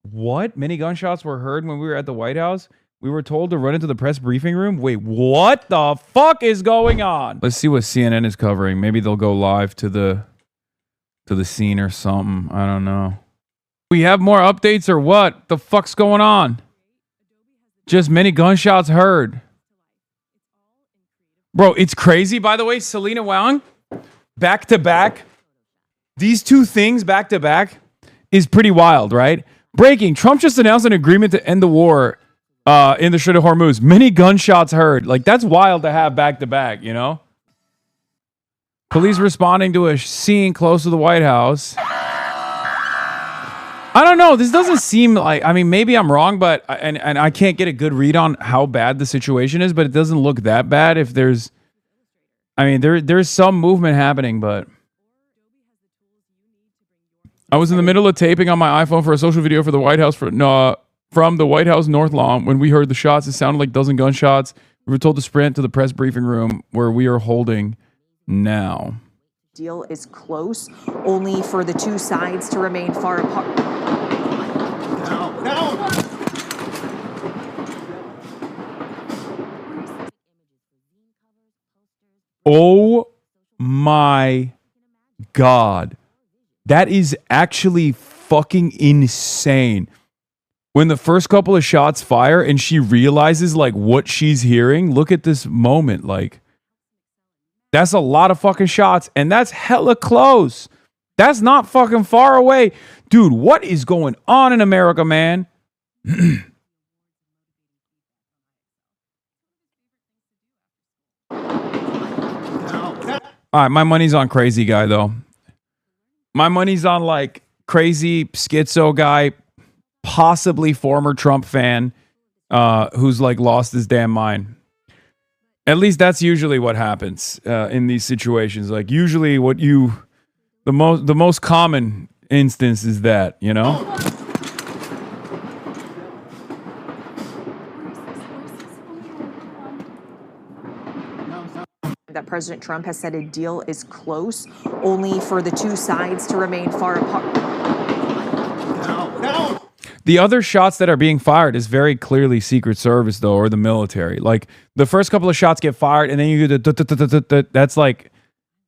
What? Many gunshots were heard when we were at the White House? We were told to run into the press briefing room? Wait, what the fuck is going on? Let's see what CNN is covering. Maybe they'll go live to the scene or something. I don't know. We have more updates or what? The fuck's going on? Just many gunshots heard. Bro, it's crazy. By the way, Selena Wang, back to back. These two things back to back is pretty wild, right? Breaking. Trump just announced an agreement to end the war in the Strait of Hormuz. Many gunshots heard. Like, that's wild to have back to back, you know? Police responding to a scene close to the White House. I don't know. This doesn't seem like, I mean, maybe I'm wrong, but, and I can't get a good read on how bad the situation is, but it doesn't look that bad if there's, I mean, there's some movement happening, but. I was in the middle of taping on my iPhone for a social video for the White House from the White House North Lawn. When we heard the shots, it sounded like a dozen gunshots. We were told to sprint to the press briefing room where we are holding now. Deal is close, only for the two sides to remain far apart. No. Oh my God. That is actually fucking insane. When the first couple of shots fire and she realizes like what she's hearing, look at this moment. Like, that's a lot of fucking shots and that's hella close. That's not fucking far away. Dude, what is going on in America, man? All right, my money's on crazy guy though. My money's on like crazy schizo guy, possibly former Trump fan, who's like lost his damn mind. At least that's usually what happens in these situations. Like usually the most common instance is that, you know? That President Trump has said a deal is close, only for the two sides to remain far apart. No. The other shots that are being fired is very clearly Secret Service, though, or the military. Like, the first couple of shots get fired, and then you get the that's like,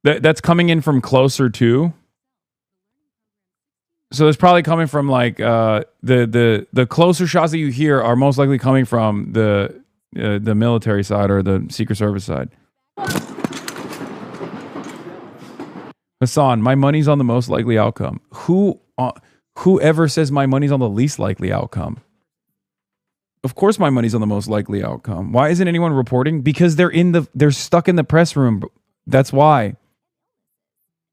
that's coming in from closer too. So it's probably coming from like the closer shots that you hear are most likely coming from the military side or the Secret Service side. Hasan, my money's on the most likely outcome. Whoever says my money's on the least likely outcome? Of course my money's on the most likely outcome. Why isn't anyone reporting? Because they're stuck in the press room. That's why.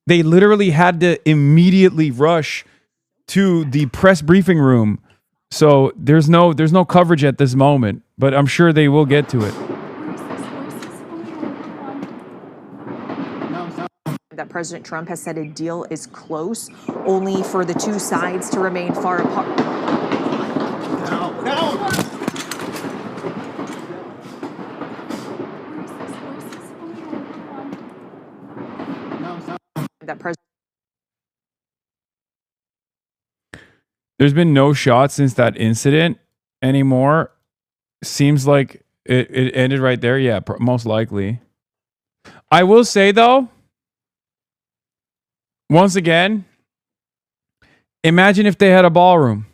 They literally had to immediately rush to the press briefing room. So there's no coverage at this moment, but I'm sure they will get to it. That President Trump has said a deal is close, only for the two sides to remain far apart. No. That President. There's been no shot since that incident anymore. Seems like it ended right there. Yeah, most likely. I will say though, once again, imagine if they had a ballroom.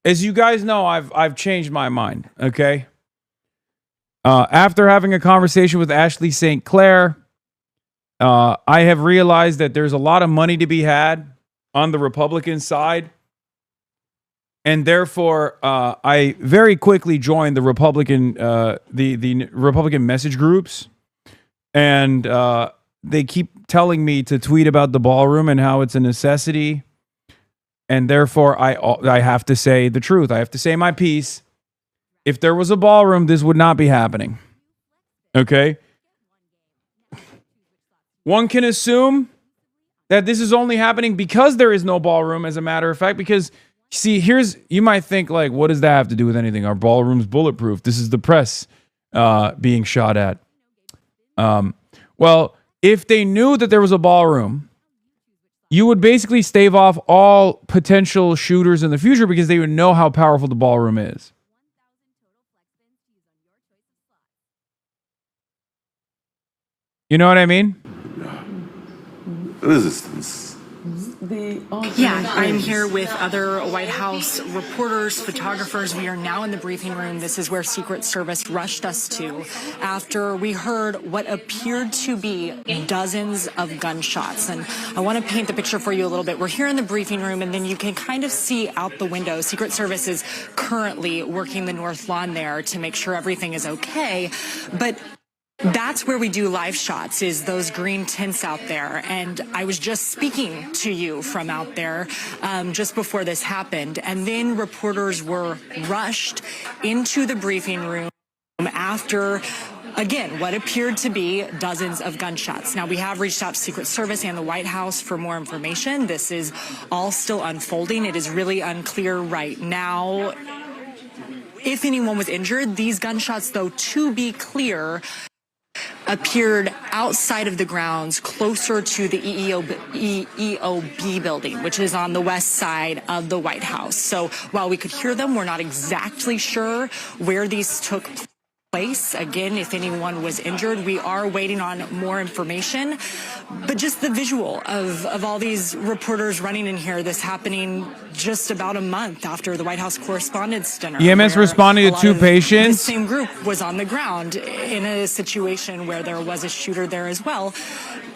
As you guys know, I've changed my mind, okay? After having a conversation with Ashley St. Clair, I have realized that there's a lot of money to be had on the Republican side. And therefore, I very quickly joined the Republican the Republican message groups. And they keep telling me to tweet about the ballroom and how it's a necessity. And therefore, I have to say the truth. I have to say my piece. If there was a ballroom, this would not be happening. Okay? One can assume that this is only happening because there is no ballroom, as a matter of fact. Because, see, you might think, like, what does that have to do with anything? Our ballroom's bulletproof. This is the press being shot at. Well, if they knew that there was a ballroom you would basically stave off all potential shooters in the future because they would know how powerful the ballroom is. You know what I mean? Resistance. Yeah, I'm here with other White House reporters, photographers. We are now in the briefing room. This is where Secret Service rushed us to after we heard what appeared to be dozens of gunshots. And I want to paint the picture for you a little bit. We're here in the briefing room, and then you can kind of see out the window. Secret Service is currently working the north lawn there to make sure everything is okay. But that's where we do live shots, is those green tents out there. And I was just speaking to you from out there just before this happened. And then reporters were rushed into the briefing room after, again, what appeared to be dozens of gunshots. Now, we have reached out to Secret Service and the White House for more information. This is all still unfolding. It is really unclear right now if anyone was injured. These gunshots, though, to be clear, appeared outside of the grounds closer to the EOB building, which is on the west side of the White House. So while we could hear them, we're not exactly sure where these took place. Again, if anyone was injured, we are waiting on more information. But just the visual of all these reporters running in here, this happening just about a month after the White House Correspondents' Dinner. EMS responding to two patients. The same group was on the ground in a situation where there was a shooter there as well.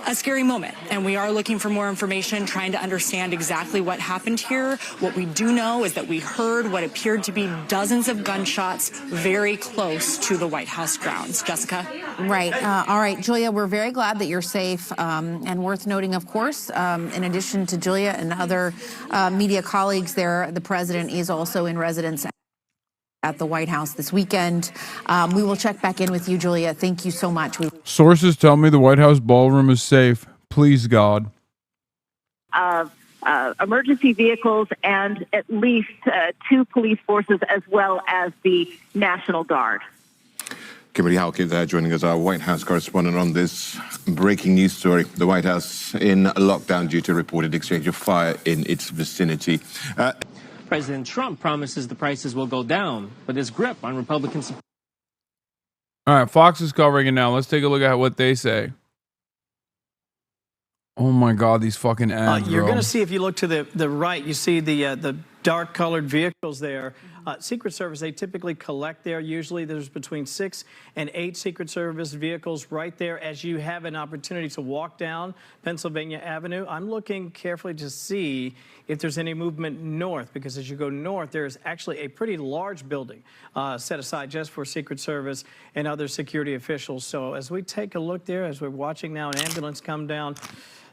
A scary moment, and we are looking for more information, trying to understand exactly what happened here. What we do know is that we heard what appeared to be dozens of gunshots very close to the White House grounds. Jessica? Right. All right, Julia, we're very glad that you're safe, and worth noting, of course, in addition to Julia and other media colleagues there, the president is also in residence at the White House this weekend. We will check back in with you, Julia. Thank you so much. Sources tell me the White House ballroom is safe. Please, God. Emergency vehicles and at least 2 police forces, as well as the National Guard. Kimberly Hawkins joining us, our White House correspondent, on this breaking news story. The White House in lockdown due to reported exchange of fire in its vicinity. President Trump promises the prices will go down, but his grip on Republican support. All right, Fox is covering it now. Let's take a look at what they say. Oh my God, these fucking ads, You're bro. going to see, if you look to the right, you see the dark-colored vehicles there. Secret Service, they typically collect there. Usually there's between 6 and 8 Secret Service vehicles right there as you have an opportunity to walk down Pennsylvania Avenue. I'm looking carefully to see if there's any movement north, because as you go north, there's actually a pretty large building set aside just for Secret Service and other security officials. So as we take a look there, as we're watching now an ambulance come down,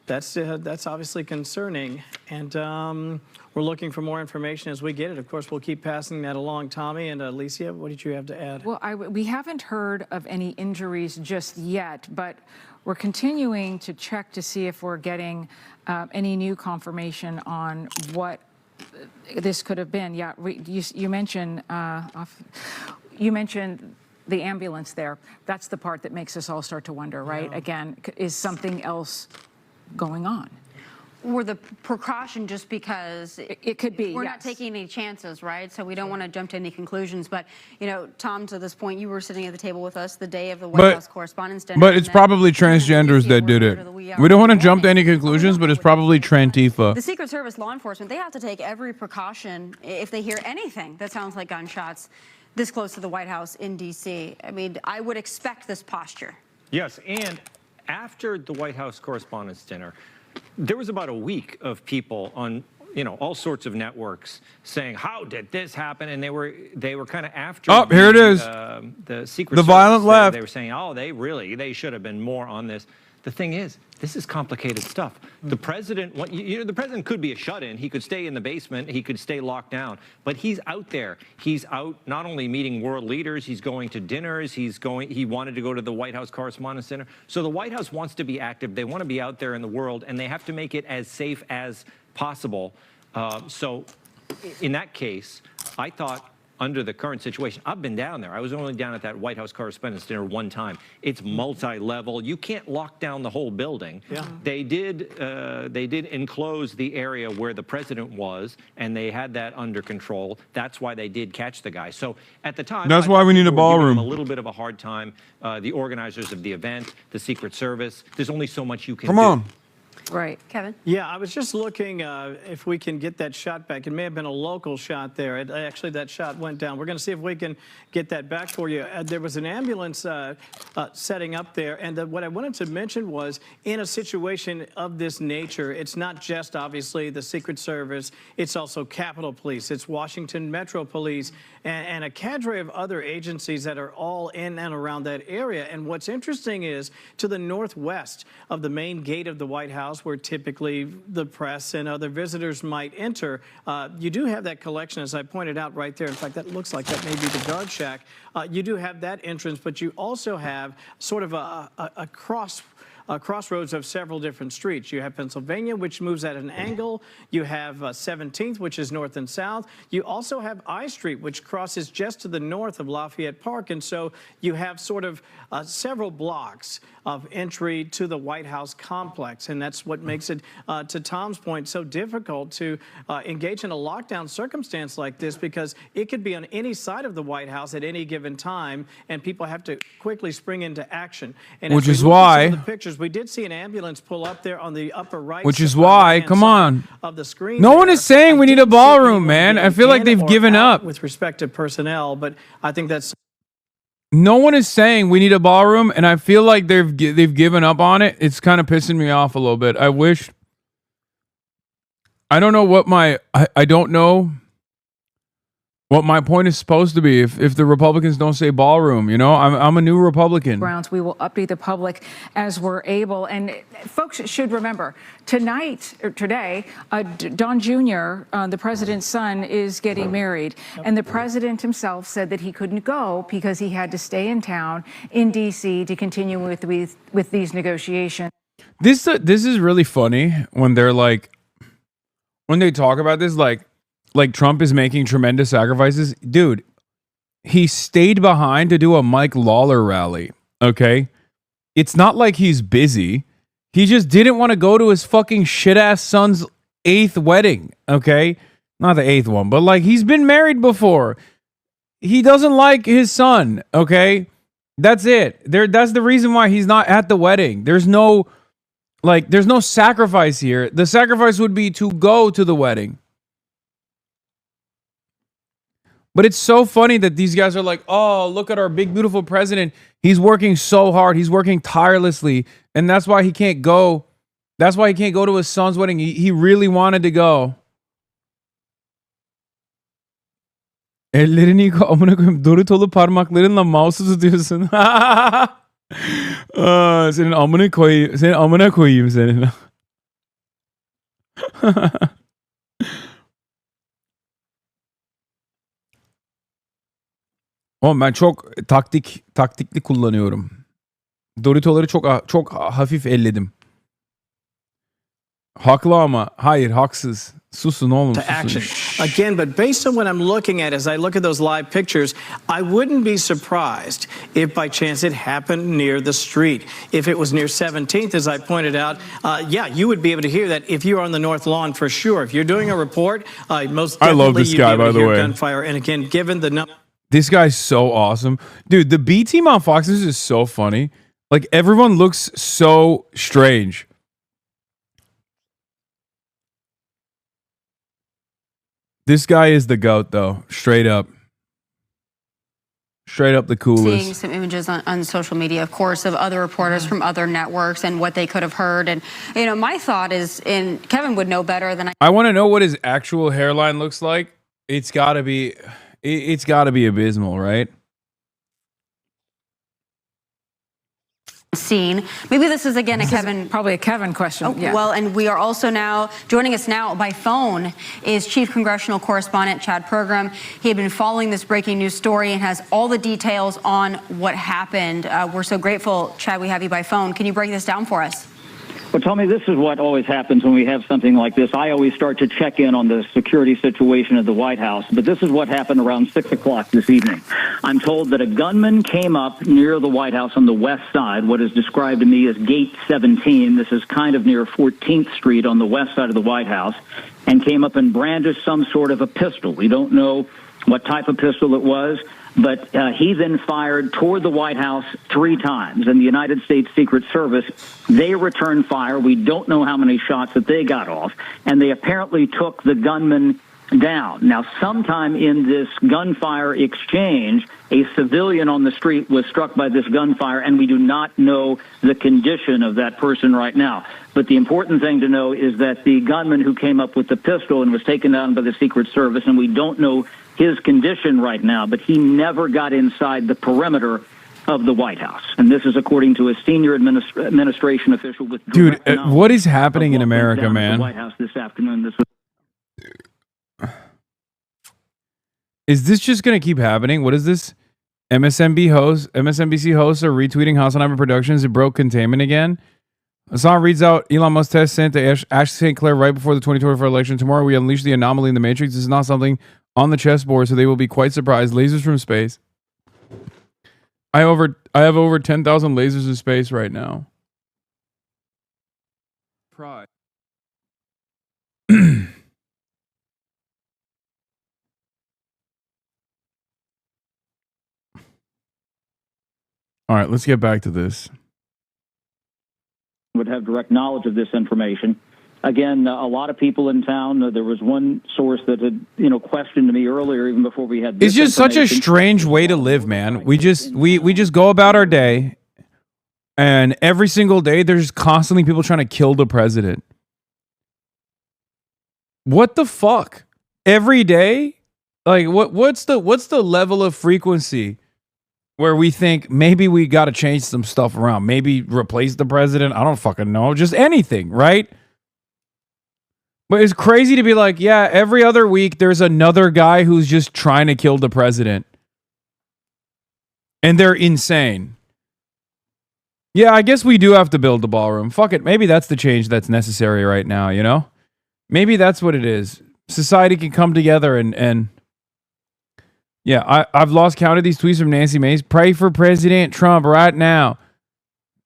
that's obviously concerning, and we're looking for more information as we get it. Of course, we'll keep passing that along. Tommy and Alicia, what did you have to add? Well, we haven't heard of any injuries just yet, but we're continuing to check to see if we're getting any new confirmation on what this could have been. Yeah, you mentioned the ambulance there. That's the part that makes us all start to wonder, right? Yeah. Again, is something else going on? Or the precaution, just because it could be. We're yes. not taking any chances, right? So we don't want to jump to any conclusions. But, you know, Tom, to this point, you were sitting at the table with us the day of the White House Correspondents' Dinner. But it's probably transgenders that did it. We don't want to jump to any conclusions, but it's probably Trantifa. The Secret Service, law enforcement, they have to take every precaution if they hear anything that sounds like gunshots this close to the White House in D.C. I mean, I would expect this posture. Yes, and after the White House Correspondents' Dinner, there was about a week of people on, all sorts of networks saying, "How did this happen?" And they were kind of after. Oh, here it is. The Secret the Service. Violent left. They were saying, "Oh, they should have been more on this." The thing is, this is complicated stuff. The president, the president could be a shut-in. He could stay in the basement. He could stay locked down. But he's out there. He's out not only meeting world leaders. He's going to dinners. He wanted to go to the White House Correspondents' Dinner. So the White House wants to be active. They want to be out there in the world, and they have to make it as safe as possible. So in that case, I thought under the current situation. I've been down there. I was only down at that White House Correspondents' Dinner one time. It's multi-level. You can't lock down the whole building. Yeah. They did enclose the area where the president was, and they had that under control. That's why they did catch the guy. So at the time, That's why we need a ballroom. A little bit of a hard time. The organizers of the event, the Secret Service. There's only so much you can do. Come on. Right. Kevin? Yeah, I was just looking if we can get that shot back. It may have been a local shot there. Actually, that shot went down. We're going to see if we can get that back for you. There was an ambulance setting up there, and what I wanted to mention was, in a situation of this nature, it's not just, obviously, the Secret Service. It's also Capitol Police. It's Washington Metro Police, and a cadre of other agencies that are all in and around that area. And what's interesting is, to the northwest of the main gate of the White House, where typically the press and other visitors might enter, you do have that collection, as I pointed out right there. In fact, that looks like that may be the guard shack. You do have that entrance, but you also have sort of a crossroads of several different streets. You have Pennsylvania, which moves at an angle. You have 17th, which is north and south. You also have I Street, which crosses just to the north of Lafayette Park. And so you have sort of several blocks of entry to the White House complex. And that's what makes it, to Tom's point, so difficult to engage in a lockdown circumstance like this, because it could be on any side of the White House at any given time, and people have to quickly spring into action. And which is why the pictures, we did see an ambulance pull up there on the upper right. Which is why, come on. Of the screen. No one is saying we need a ballroom, man. I feel like they've given up with respect to personnel, but I think that's. No one is saying we need a ballroom, and I feel like they've given up on it. It's kind of pissing me off a little bit. I wish. I don't know what I don't know what my point is supposed to be if the Republicans don't say ballroom. You know, I'm a new Republican. Grounds. We will update the public as we're able. And folks should remember, today, Don Jr., the president's son, is getting married. And the president himself said that he couldn't go because he had to stay in town in D.C. to continue with these negotiations. This is really funny when they're like, when they talk about this, like Trump is making tremendous sacrifices. Dude, he stayed behind to do a Mike Lawler rally, okay? It's not like he's busy. He just didn't want to go to his fucking shit-ass son's 8th wedding, okay? Not the 8th one, but like he's been married before. He doesn't like his son, okay? That's it. That's the reason why he's not at the wedding. There's no sacrifice here. The sacrifice would be to go to the wedding. But it's so funny that these guys are like, oh, look at our big, beautiful president. He's working so hard. He's working tirelessly. And that's why he can't go. That's why he can't go to his son's wedding. He really wanted to go. Ellerini amına koyayım. Doritolu parmaklarınla mouse'u tutuyorsun. Senin amına koyayım. Senin amına koyayım senin. Oğlum ben çok taktikli kullanıyorum. Doritoları çok hafif elledim. Haklı ama hayır haksız. Susun oğlum, To susun. action. Again, but based on what I'm looking at, as I look at those live pictures, I wouldn't be surprised if by chance it happened near the street. If it was near 17th, as I pointed out, yeah, you would be able to hear that if you're on the North Lawn for sure. If you're doing a report, most definitely I love this you'd be guy, able by to the hear way. gunfire. And again, given the number. This guy's so awesome. Dude, the B team on Fox News is so funny. Like, everyone looks so strange. This guy is the GOAT, though. Straight up. Straight up the coolest. Seeing some images on social media, of course, of other reporters from other networks and what they could have heard. And, you know, my thought is, and Kevin would know better than I want to know what his actual hairline looks like. It's got to be abysmal, right? seen. Maybe this is, again, probably a Kevin question. Oh, yeah. Well, and we are also now, joining us now by phone is Chief Congressional Correspondent Chad Pergram. He had been following this breaking news story and has all the details on what happened. We're so grateful, Chad, we have you by phone. Can you break this down for us? Well, Tommy, this is what always happens when we have something like this. I always start to check in on the security situation at the White House, but this is what happened around 6 o'clock this evening. I'm told that a gunman came up near the White House on the west side, what is described to me as Gate 17. This is kind of near 14th Street on the west side of the White House, and came up and brandished some sort of a pistol. We don't know what type of pistol it was, but he then fired toward the White House 3 times. And the United States Secret Service, they returned fire. We don't know how many shots that they got off. And they apparently took the gunman down. Now, sometime in this gunfire exchange, a civilian on the street was struck by this gunfire, and we do not know the condition of that person right now. But the important thing to know is that the gunman who came up with the pistol and was taken down by the Secret Service, and we don't know his condition right now, but he never got inside the perimeter of the White House. And this is according to a senior administration official with dude, what is happening in America, man? The White House this afternoon. This was Is this just going to keep happening? What is this? MSNBC hosts are retweeting Hasan Productions. It broke containment again. Hasan reads out Elon Musk test sent to Ashley St. Clair right before the 2024 election. Tomorrow we unleash the anomaly in the Matrix. This is not something on the chessboard, so they will be quite surprised. Lasers from space. I have over 10,000 lasers in space right now. Pride. All right, let's get back to this. Would have direct knowledge of this information. Again, a lot of people in town. There was one source that had, questioned me earlier, even before we had. It's just such a strange way to live, man. We just go about our day, and every single day there's constantly people trying to kill the president. What the fuck? Every day, like what's the level of frequency where we think maybe we got to change some stuff around, maybe replace the president? I don't fucking know, just anything, right? But it's crazy to be like, yeah, every other week there's another guy who's just trying to kill the president. And they're insane. Yeah, I guess we do have to build the ballroom. Fuck it. Maybe that's the change that's necessary right now, you know? Maybe that's what it is. Society can come together and yeah, I've lost count of these tweets from Nancy Mace. Pray for President Trump right now.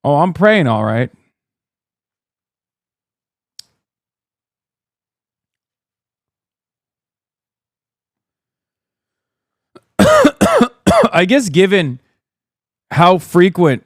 Oh, I'm praying, all right. I guess given how frequent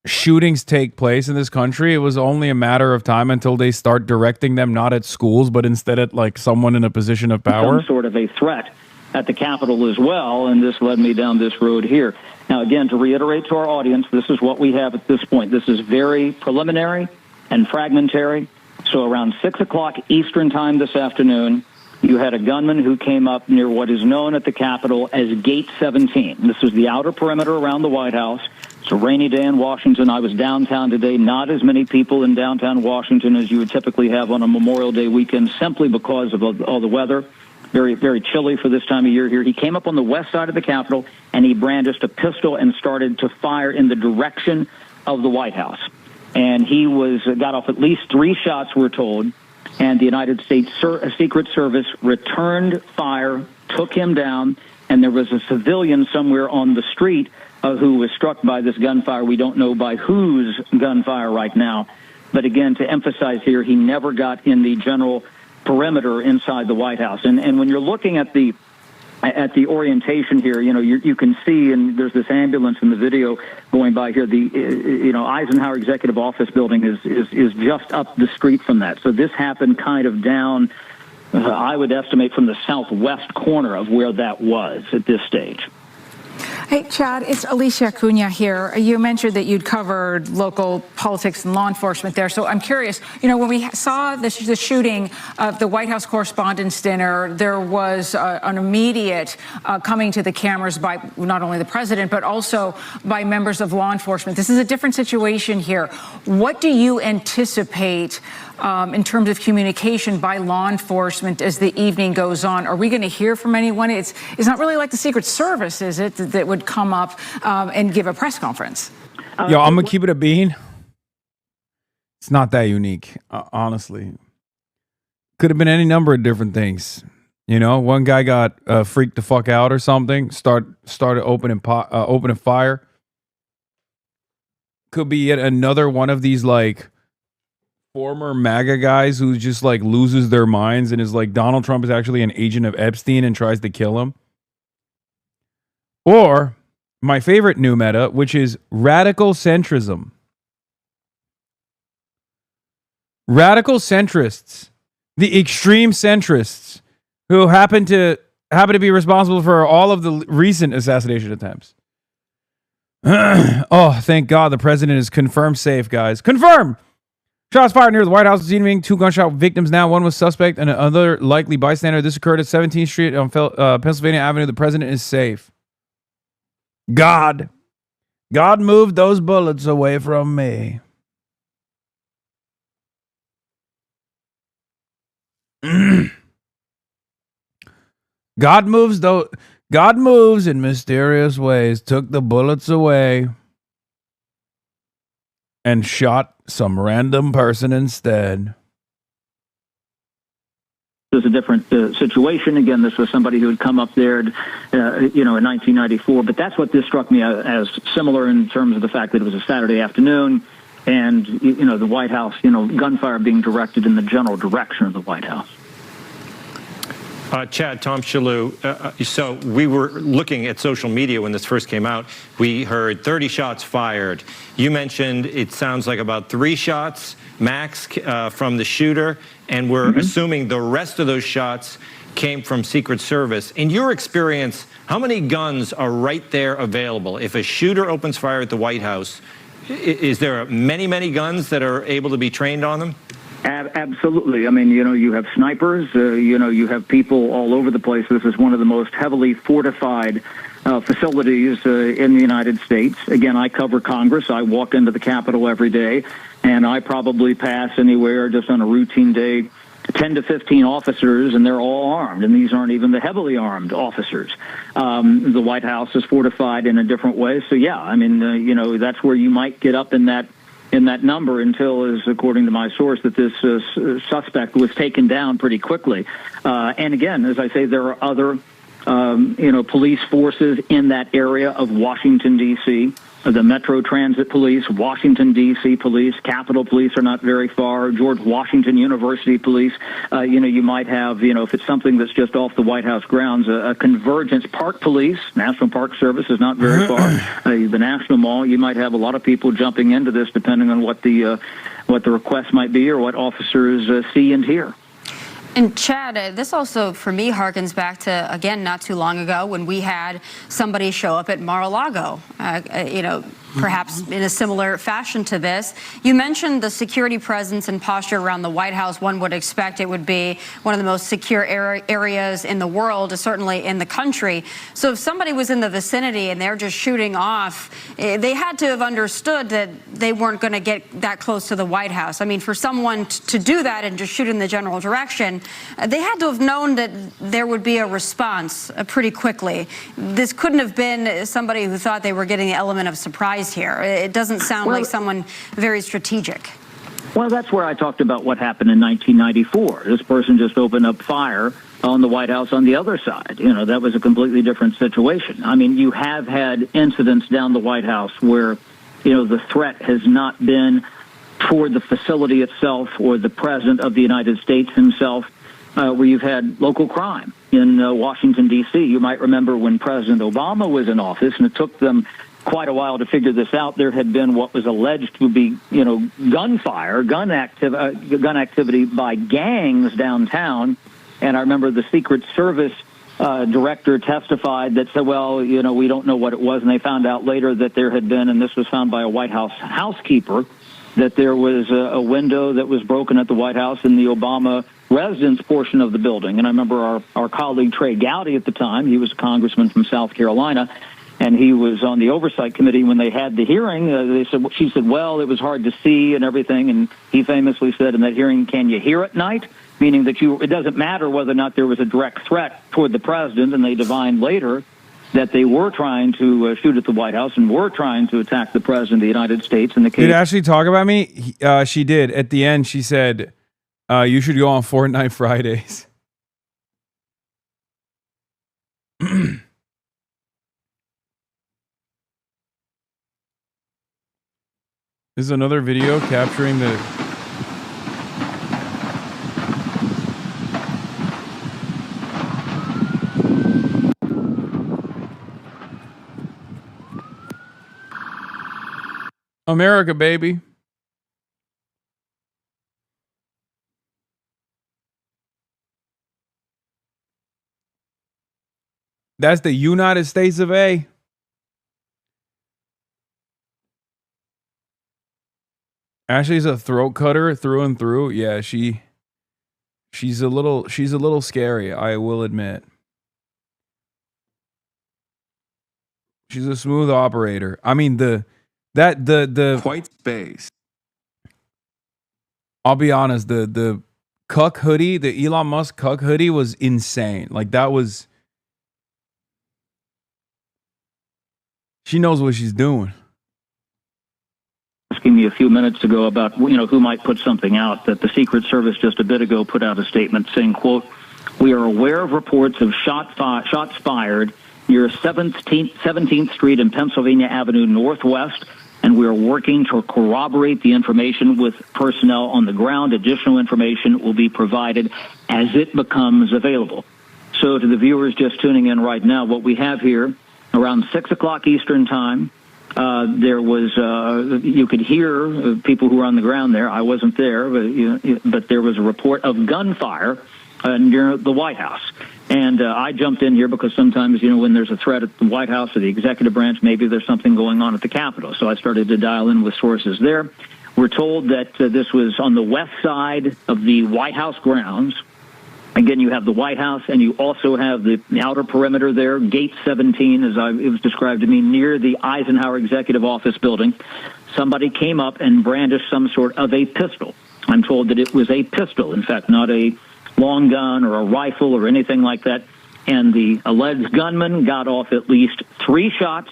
shootings take place in this country, it was only a matter of time until they start directing them not at schools, but instead at like someone in a position of power. Some sort of a threat at the Capitol as well, and this led me down this road here. Now, again, to reiterate to our audience, this is what we have at this point. This is very preliminary and fragmentary. So around 6 o'clock Eastern time this afternoon, you had a gunman who came up near what is known at the Capitol as Gate 17. This is the outer perimeter around the White House. It's a rainy day in Washington. I was downtown today. Not as many people in downtown Washington as you would typically have on a Memorial Day weekend, simply because of all the weather. Very, very chilly for this time of year here. He came up on the west side of the Capitol, and he brandished a pistol and started to fire in the direction of the White House. And he got off at least 3 shots, we're told. And the United States Secret Service returned fire, took him down, and there was a civilian somewhere on the street who was struck by this gunfire. We don't know by whose gunfire right now. But again, to emphasize here, he never got in the general perimeter inside the White House. And when you're looking at the orientation here, you can see, and there's this ambulance in the video going by here. The Eisenhower Executive Office building is just up the street from that. So this happened kind of down, I would estimate, from the southwest corner of where that was at this stage. Hey, Chad, it's Alicia Acuna here. You mentioned that you'd covered local politics and law enforcement there. So I'm curious, when we saw the shooting of the White House Correspondents' Dinner, there was an immediate coming to the cameras by not only the president, but also by members of law enforcement. This is a different situation here. What do you anticipate in terms of communication by law enforcement as the evening goes on? Are we going to hear from anyone? It's not really like the Secret Service, is it, that would come up and give a press conference? Yo, I'm going to keep it a bean. It's not that unique, honestly. Could have been any number of different things. You know, one guy got freaked the fuck out or something. Started opening fire. Could be yet another one of these like former MAGA guys who just like loses their minds and is like Donald Trump is actually an agent of Epstein and tries to kill him. Or my favorite new meta, which is radical centrism. Radical centrists, the extreme centrists who happen to be responsible for all of the recent assassination attempts. Oh, thank God the president is confirmed safe, guys. Confirmed! Shots fired near the White House this evening. 2 gunshot victims now. One was suspect and another likely bystander. This occurred at 17th Street on Pennsylvania Avenue. The president is safe. God moved those bullets away from me. God moves in mysterious ways. Took the bullets away and shot some random person instead. It was a different situation. Again, this was somebody who had come up there, in 1994. But that's what this struck me as similar in terms of the fact that it was a Saturday afternoon and, the White House, gunfire being directed in the general direction of the White House. Chad, Tom Shalhoub, so we were looking at social media when this first came out. We heard 30 shots fired. You mentioned it sounds like about 3 shots max from the shooter, and we're assuming the rest of those shots came from Secret Service. In your experience, how many guns are right there available? If a shooter opens fire at the White House, is there many, many guns that are able to be trained on them? Absolutely. I mean, you have snipers, you have people all over the place. This is one of the most heavily fortified facilities in the United States. Again, I cover Congress. I walk into the Capitol every day, and I probably pass anywhere just on a routine day 10 to 15 officers, and they're all armed, and these aren't even the heavily armed officers. The White House is fortified in a different way. So, yeah, I mean, that's where you might get up in that number until, as according to my source, that this suspect was taken down pretty quickly. And again, as I say, there are other, police forces in that area of Washington, D.C., the Metro Transit Police, Washington, D.C. Police, Capitol Police are not very far, George Washington University Police. You might have, if it's something that's just off the White House grounds, a Convergence Park Police, National Park Service is not very far. The National Mall, you might have a lot of people jumping into this depending on what the request might be or what officers see and hear. And Chad, this also, for me, harkens back to, again, not too long ago when we had somebody show up at Mar-a-Lago, perhaps in a similar fashion to this. You mentioned the security presence and posture around the White House. One would expect it would be one of the most secure areas in the world, certainly in the country. So if somebody was in the vicinity and they're just shooting off, they had to have understood that they weren't going to get that close to the White House. I mean, for someone to do that and just shoot in the general direction, they had to have known that there would be a response pretty quickly. This couldn't have been somebody who thought they were getting the element of surprise here. It doesn't sound like someone very strategic. Well, that's where I talked about what happened in 1994. This person just opened up fire on the White House on the other side. That was a completely different situation. I mean, you have had incidents down the White House where, the threat has not been toward the facility itself or the president of the United States himself, where you've had local crime in Washington, D.C. You might remember when President Obama was in office, and it took them quite a while to figure this out. There had been what was alleged to be, gunfire, gun activity by gangs downtown. And I remember the Secret Service director testified that said, well, we don't know what it was. And they found out later that there had been, and this was found by a White House housekeeper, that there was a window that was broken at the White House in the Obama residence portion of the building. And I remember our colleague Trey Gowdy at the time, he was a congressman from South Carolina, and he was on the oversight committee when they had the hearing. She said, well, it was hard to see and everything. And he famously said in that hearing, can you hear at night? Meaning that it doesn't matter whether or not there was a direct threat toward the president. And they divined later that they were trying to shoot at the White House and were trying to attack the President of the United States. In the case, did Ashley talk about me? She did. At the end, she said, you should go on Fortnite Fridays. This is another video capturing the... America, baby. That's the United States of A. Ashley's a throat cutter through and through. Yeah, she's a little scary, I will admit. She's a smooth operator. I mean, the White space. I'll be honest, the cuck hoodie, the Elon Musk cuck hoodie was insane. Like that was... She knows what she's doing. Asking me a few minutes ago about, who might put something out, that the Secret Service just a bit ago put out a statement saying, quote, "We are aware of reports of shots fired near 17th Street and Pennsylvania Avenue Northwest, and we are working to corroborate the information with personnel on the ground. Additional information will be provided as it becomes available." So to the viewers just tuning in right now, what we have here, around 6 o'clock Eastern time, there was, you could hear people who were on the ground there. I wasn't there, but there was a report of gunfire near the White House. And I jumped in here because sometimes, when there's a threat at the White House or the executive branch, maybe there's something going on at the Capitol. So I started to dial in with sources there. We're told that this was on the west side of the White House grounds. Again, you have the White House, and you also have the outer perimeter there, Gate 17, as it was described to me, near the Eisenhower Executive Office building. Somebody came up and brandished some sort of a pistol. I'm told that it was a pistol, in fact, not a long gun or a rifle or anything like that. And the alleged gunman got off at least 3 shots.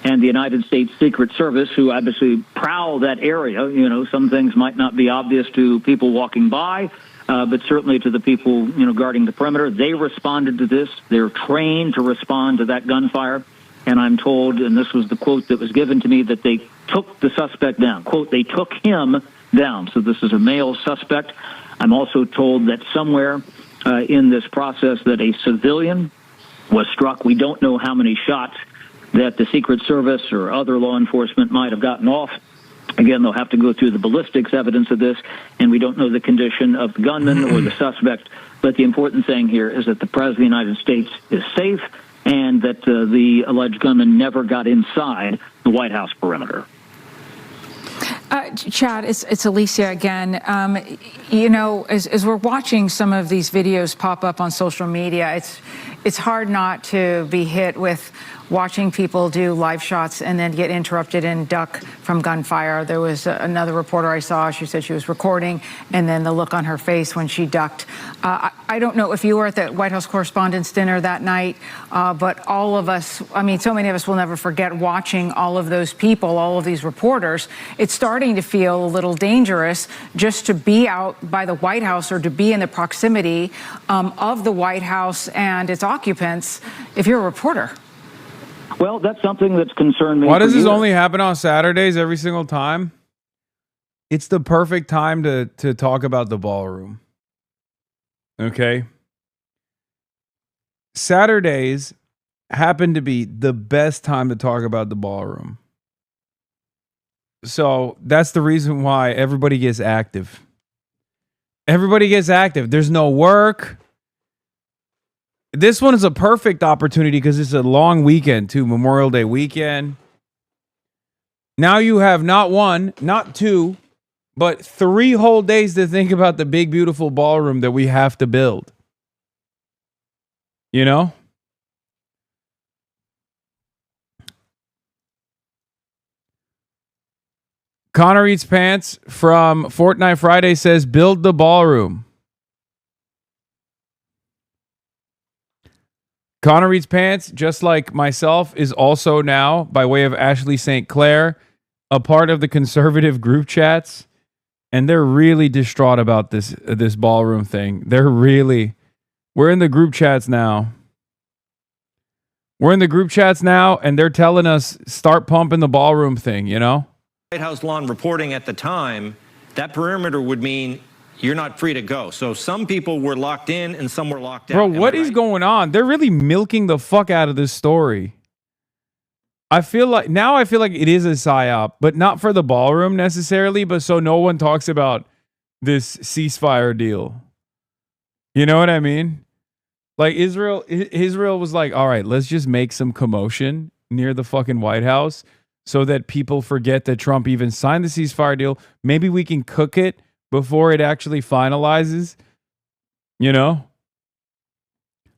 And the United States Secret Service, who obviously prowl that area, some things might not be obvious to people walking by, but certainly to the people, guarding the perimeter. They responded to this. They're trained to respond to that gunfire. And I'm told, and this was the quote that was given to me, that they took the suspect down. Quote, "They took him down." So this is a male suspect. I'm also told that somewhere in this process that a civilian was struck. We don't know how many shots that the Secret Service or other law enforcement might have gotten off. Again, they'll have to go through the ballistics evidence of this, and we don't know the condition of the gunman or the suspect. But the important thing here is that the President of the United States is safe and that the alleged gunman never got inside the White House perimeter. Chad, it's Alicia again. As we're watching some of these videos pop up on social media, it's hard not to be hit with watching people do live shots and then get interrupted and duck from gunfire. There was another reporter I saw, she said she was recording, and then the look on her face when she ducked. I don't know if you were at the White House Correspondents' Dinner that night, but all of us, so many of us will never forget watching all of those people, all of these reporters. It's starting to feel a little dangerous just to be out by the White House or to be in the proximity of the White House and its occupants if you're a reporter. Well, that's something that's concerned me. Why does this only happen on Saturdays every single time? It's the perfect time to talk about the ballroom. Okay? Saturdays happen to be the best time to talk about the ballroom. So that's the reason why everybody gets active. Everybody gets active. There's no work. This one is a perfect opportunity because it's a long weekend too, Memorial Day weekend. Now you have not 1, not 2, but 3 whole days to think about the big, beautiful ballroom that we have to build. Connor Eats Pants from Fortnite Friday says, build the ballroom. Connor Reed's Pants, just like myself, is also now, by way of Ashley St. Clair, a part of the conservative group chats. And they're really distraught about this ballroom thing. We're in the group chats now. And they're telling us, start pumping the ballroom thing, you know? White House lawn reporting at the time, that perimeter would mean you're not free to go. So some people were locked in and some were locked out. Bro, what is going on? They're really milking the fuck out of this story. I feel like it is a psyop, but not for the ballroom necessarily, but so no one talks about this ceasefire deal. You know what I mean? Like Israel was like, all right, let's just make some commotion near the fucking White House so that people forget that Trump even signed the ceasefire deal. Maybe we can cook it before it actually finalizes, you know?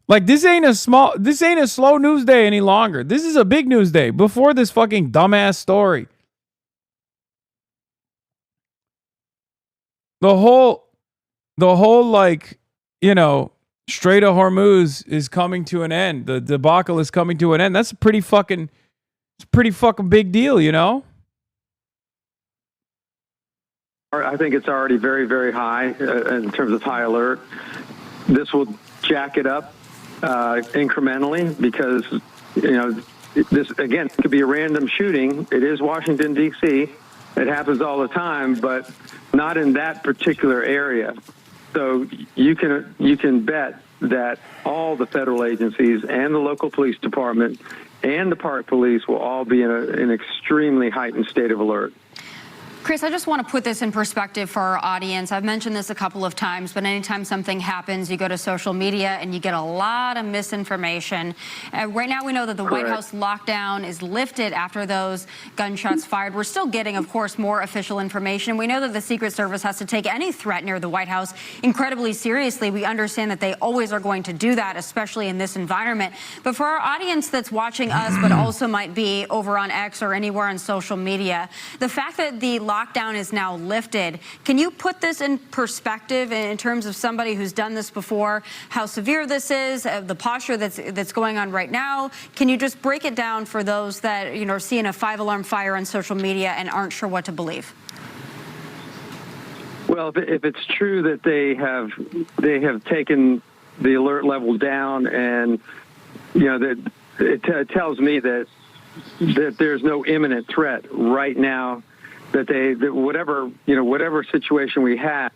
Like this ain't a slow news day any longer. This is a big news day before this fucking dumbass story. The whole like, you know, Strait of Hormuz is coming to an end. The debacle is coming to an end. That's a pretty fucking big deal, you know? I think it's already very, very high in terms of high alert. This will jack it up incrementally because, you know, this, again, could be a random shooting. It is Washington, D.C. It happens all the time, but not in that particular area. So you can bet that all the federal agencies and the local police department and the park police will all be in an extremely heightened state of alert. Chris, I just want to put this in perspective for our audience. I've mentioned this a couple of times, but anytime something happens, you go to social media and you get a lot of misinformation. Right now, we know that the White House lockdown is lifted after those gunshots fired. We're still getting, of course, more official information. We know that the Secret Service has to take any threat near the White House incredibly seriously. We understand that they always are going to do that, especially in this environment. But for our audience that's watching us, but also might be over on X or anywhere on social media, the fact that the lockdown is now lifted. Can you put this in perspective in terms of somebody who's done this before, how severe this is, the posture that's going on right now? Can you just break it down for those that, you know, are seeing a 5-alarm fire on social media and aren't sure what to believe? Well, if it's true that they have taken the alert level down, and you know that it tells me that there's no imminent threat right now. That whatever situation we had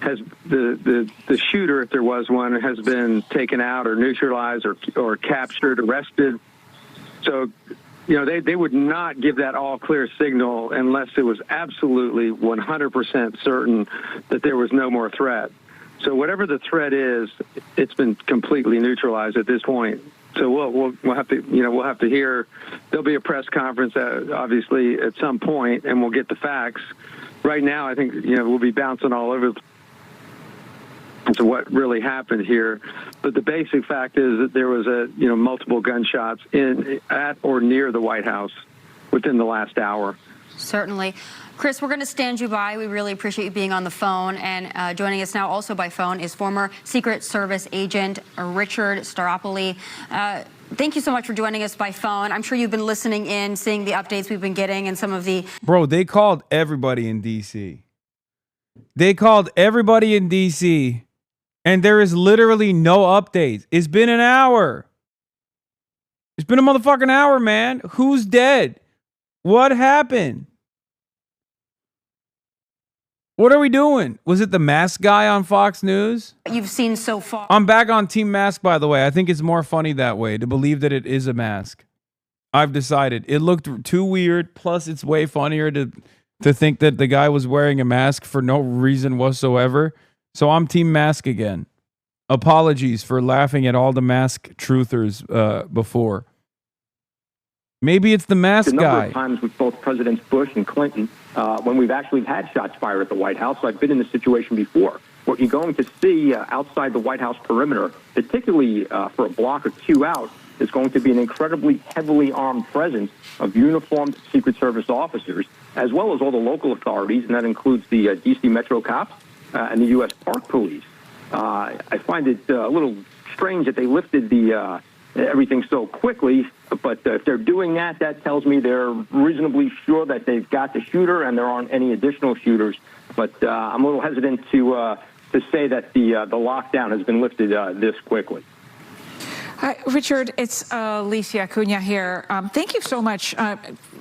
has the shooter, if there was one, has been taken out or neutralized or captured, arrested. So, you know, they would not give that all clear signal unless it was absolutely 100% certain that there was no more threat. So whatever the threat is, it's been completely neutralized at this point. So we'll have to hear. There'll be a press conference, obviously, at some point, and we'll get the facts. Right now, I think we'll be bouncing all over to what really happened here. But the basic fact is that there was multiple gunshots at or near the White House within the last hour. Certainly. Chris, we're going to stand you by. We really appreciate you being on the phone. And joining us now also by phone is former Secret Service agent Richard Staropoli. Thank you so much for joining us by phone. I'm sure you've been listening in, seeing the updates we've been getting and some of the... Bro, they called everybody in D.C. They called everybody in D.C. and there is literally no updates. It's been an hour. It's been a motherfucking hour, man. Who's dead? What happened? What are we doing? Was it the mask guy on Fox News? You've seen so far. I'm back on Team Mask, by the way. I think it's more funny that way, to believe that it is a mask. I've decided. It looked too weird. Plus, it's way funnier to think that the guy was wearing a mask for no reason whatsoever. So I'm Team Mask again. Apologies for laughing at all the mask truthers before. Maybe it's the mask guy. A number of times with both Presidents Bush and Clinton, when we've actually had shots fired at the White House. So I've been in this situation before. What you're going to see outside the White House perimeter, particularly for a block or two out, is going to be an incredibly heavily armed presence of uniformed Secret Service officers, as well as all the local authorities, and that includes the D.C. Metro cops and the U.S. Park Police. I find it a little strange that they lifted the everything so quickly. But if they're doing that, that tells me they're reasonably sure that they've got the shooter and there aren't any additional shooters. But I'm a little hesitant to say that the lockdown has been lifted this quickly. Hi, Richard, it's Alicia Acuna here. Thank you so much.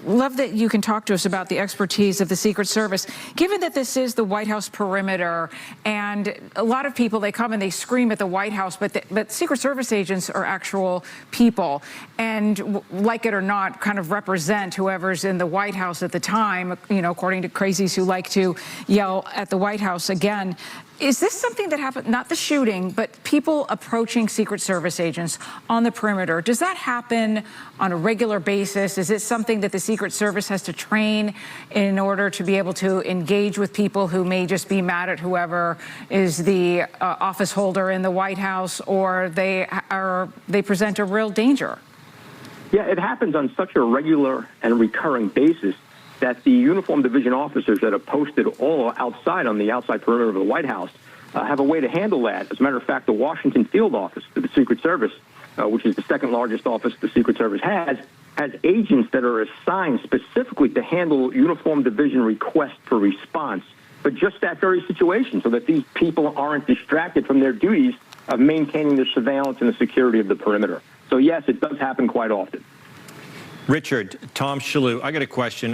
Love that you can talk to us about the expertise of the Secret Service. Given that this is the White House perimeter, and a lot of people, they come and they scream at the White House, but Secret Service agents are actual people, and like it or not, kind of represent whoever's in the White House at the time, you know, according to crazies who like to yell at the White House again. Is this something that happened, not the shooting, but people approaching Secret Service agents on the perimeter? Does that happen on a regular basis? Is it something that the Secret Service has to train in order to be able to engage with people who may just be mad at whoever is the office holder in the White House, or they present a real danger? Yeah, it happens on such a regular and recurring basis that the uniformed division officers that are posted all outside on the outside perimeter of the White House have a way to handle that. As a matter of fact, the Washington field office of the Secret Service, which is the second largest office the Secret Service has agents that are assigned specifically to handle uniformed division requests for response, but just that very situation, so that these people aren't distracted from their duties of maintaining the surveillance and the security of the perimeter. So yes, it does happen quite often. Richard, Tom Shalhoub, I got a question.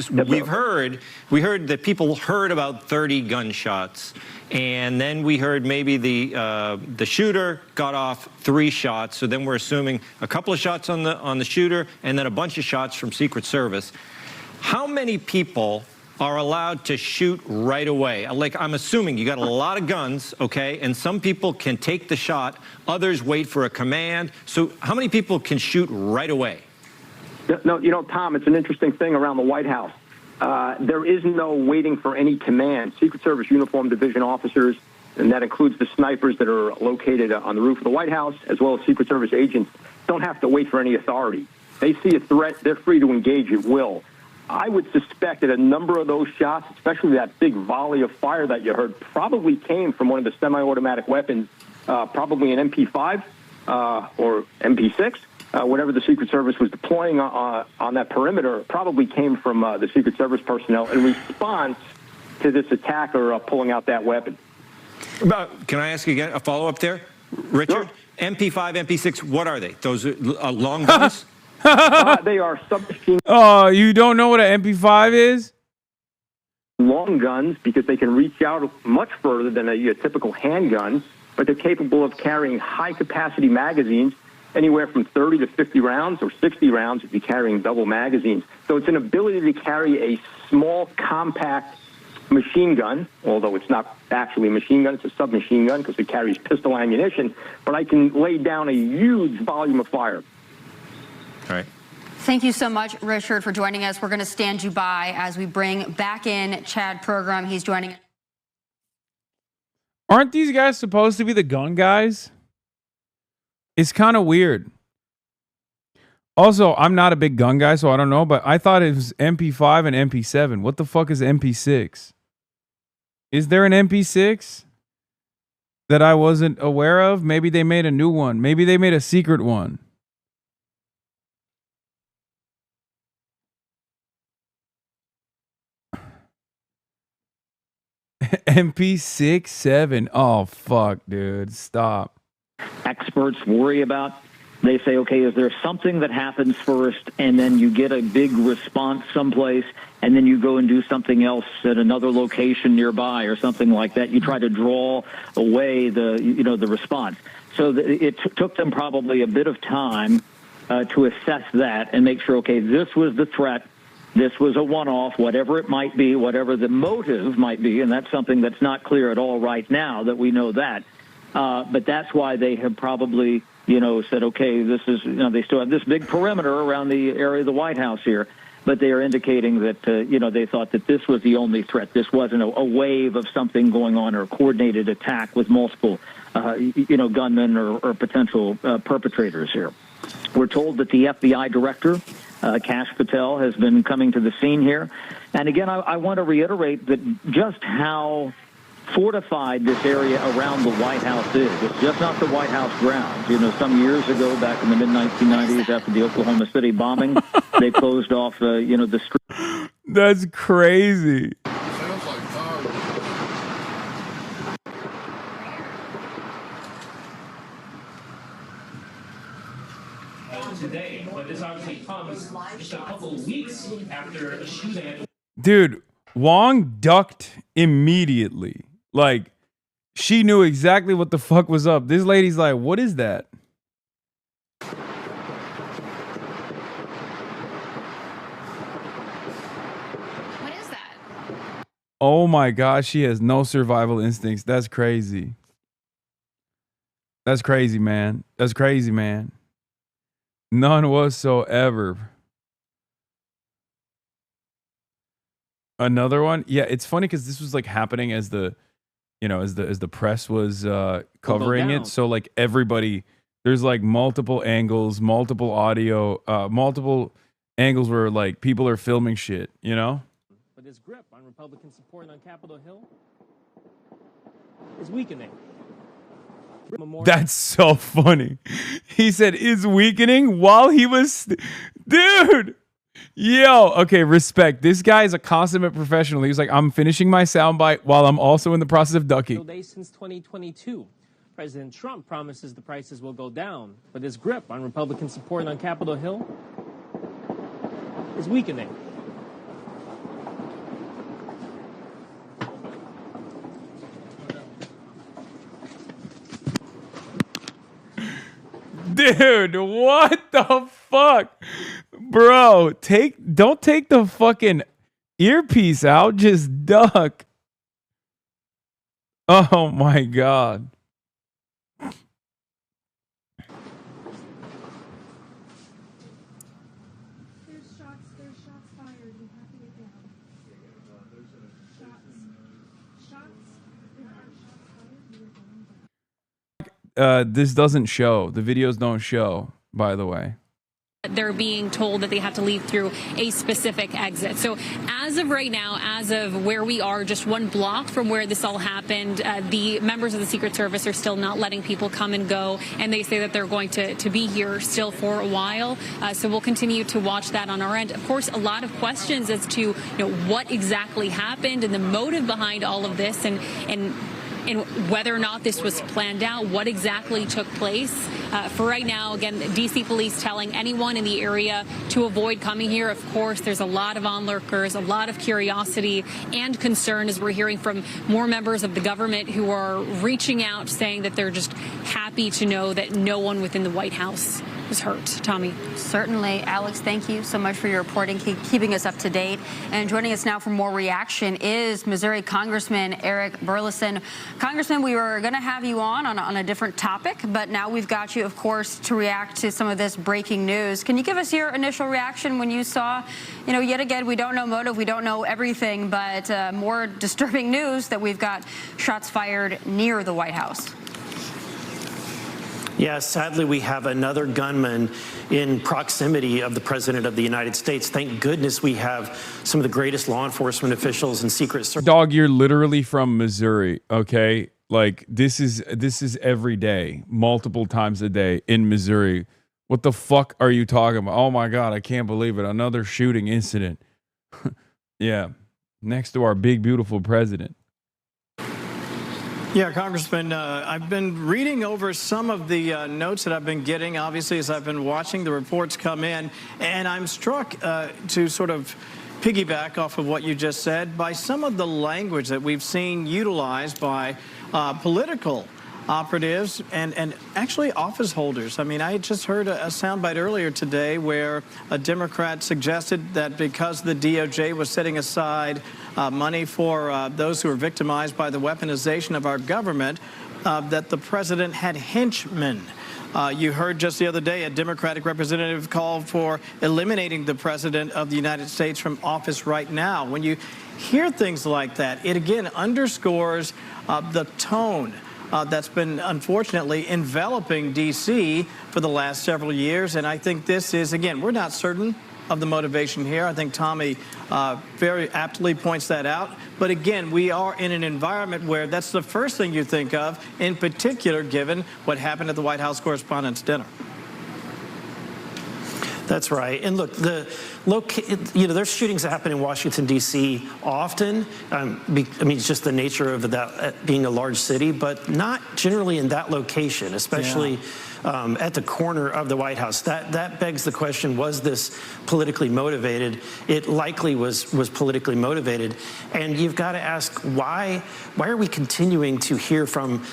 We heard that people heard about 30 gunshots, and then we heard maybe the shooter got off 3 shots. So then we're assuming a couple of shots on the shooter, and then a bunch of shots from Secret Service. How many people are allowed to shoot right away? Like, I'm assuming you got a lot of guns, okay, and some people can take the shot, others wait for a command. So how many people can shoot right away? No, you know, Tom, it's an interesting thing around the White House. There is no waiting for any command. Secret Service uniformed division officers, and that includes the snipers that are located on the roof of the White House, as well as Secret Service agents, don't have to wait for any authority. They see a threat, they're free to engage at will. I would suspect that a number of those shots, especially that big volley of fire that you heard, probably came from one of the semi-automatic weapons, probably an MP5 or MP6. Whatever the Secret Service was deploying on that perimeter, probably came from the Secret Service personnel in response to this attacker pulling out that weapon. Can I ask you again a follow-up there? Richard, sure. MP5, MP6, what are they? Those are long guns? They are submachine. Oh, you don't know what an MP5 is? Long guns, because they can reach out much further than a typical handgun, but they're capable of carrying high-capacity magazines, anywhere from 30 to 50 rounds or 60 rounds if you're carrying double magazines. So it's an ability to carry a small, compact machine gun, although it's not actually a machine gun, it's a submachine gun because it carries pistol ammunition, but I can lay down a huge volume of fire. All right. Thank you so much, Richard, for joining us. We're going to stand you by as we bring back in Chad Program. He's joining us. Aren't these guys supposed to be the gun guys? It's kind of weird. Also, I'm not a big gun guy, so I don't know, but I thought it was MP5 and MP7. What the fuck is MP6? Is there an MP6 that I wasn't aware of? Maybe they made a new one. Maybe they made a secret one. MP6, 7. Oh, fuck, dude. Stop. Experts worry about. They say, okay, is there something that happens first, and then you get a big response someplace, and then you go and do something else at another location nearby or something like that. You try to draw away the response. So it took them probably a bit of time to assess that and make sure, okay, this was the threat. This was a one-off, whatever it might be, whatever the motive might be, and that's something that's not clear at all right now that we know that. But that's why they have probably, said, okay, this is, they still have this big perimeter around the area of the White House here, but they are indicating that, they thought that this was the only threat. This wasn't a wave of something going on or a coordinated attack with multiple, gunmen or potential perpetrators here. We're told that the FBI director, Kash Patel, has been coming to the scene here. And again, I want to reiterate that just how fortified this area around the White House is. It's just not the White House grounds. You know, some years ago, back in the mid-1990s, after the Oklahoma City bombing, they closed off, you know, the street. That's crazy. Today, but this obviously comes just a couple of weeks after a shooting. Dude, Wong ducked immediately. Like, she knew exactly what the fuck was up. This lady's like, what is that? What is that? Oh my gosh, she has no survival instincts. That's crazy. That's crazy, man. That's crazy, man. None whatsoever. Another one? Yeah, it's funny because this was like happening as the, you know, as the press was covering it. So like everybody, there's like multiple angles, multiple audio, multiple angles where like people are filming shit, you know? But his grip on Republican support on Capitol Hill is weakening. That's so funny. He said is weakening while he was, dude. Yo, okay, respect. This guy is a consummate professional. He was like, I'm finishing my soundbite while I'm also in the process of ducking. Day since 2022. President Trump promises the prices will go down, but his grip on Republican support on Capitol Hill is weakening. Dude, what the fuck? Bro, don't take the fucking earpiece out, just duck. Oh my god. There's shots fired. You have to get down. This doesn't show. The videos don't show, by the way. They're being told that they have to leave through a specific exit. So as of right now, as of where we are, just one block from where this all happened, the members of the Secret Service are still not letting people come and go, and they say that they're going to be here still for a while. So we'll continue to watch that on our end. Of course, a lot of questions as to what exactly happened and the motive behind all of this, and whether or not this was planned out, what exactly took place. For right now, again, D.C. police telling anyone in the area to avoid coming here. Of course, there's a lot of onlookers, a lot of curiosity and concern as we're hearing from more members of the government who are reaching out, saying that they're just happy to know that no one within the White House was hurt. Tommy. Certainly. Alex, thank you so much for your reporting, keeping us up to date. And joining us now for more reaction is Missouri Congressman Eric Burleson. Congressman, we were going to have you on a different topic, but now we've got you, of course, to react to some of this breaking news. Can you give us your initial reaction when you saw, yet again, we don't know motive, we don't know everything, but more disturbing news that we've got shots fired near the White House? Yes, sadly, we have another gunman in proximity of the President of the United States. Thank goodness we have some of the greatest law enforcement officials and Secret Service. Dog, you're literally from Missouri, okay? Like, this is every day, multiple times a day in Missouri. What the fuck are you talking about? Oh my God, I can't believe it. Another shooting incident. Yeah, next to our big, beautiful president. Yeah, Congressman, I've been reading over some of the notes that I've been getting, obviously, as I've been watching the reports come in, and I'm struck to sort of piggyback off of what you just said by some of the language that we've seen utilized by political operatives and actually office holders. I mean, I just heard a soundbite earlier today where a Democrat suggested that because the DOJ was setting aside money for those who were victimized by the weaponization of our government, that the president had henchmen. You heard just the other day a Democratic representative call for eliminating the president of the United States from office right now. When you hear things like that, it again underscores the tone that's been unfortunately enveloping D.C. for the last several years. And I think this is, again, we're not certain of the motivation here. I think Tommy very aptly points that out. But again, we are in an environment where that's the first thing you think of, in particular, given what happened at the White House Correspondents' Dinner. That's right. And look, there's shootings that happen in Washington, D.C. often. I mean, it's just the nature of that being a large city, but not generally in that location, especially at the corner of the White House. That begs the question, was this politically motivated? It likely was politically motivated. And you've got to ask, why are we continuing to hear from,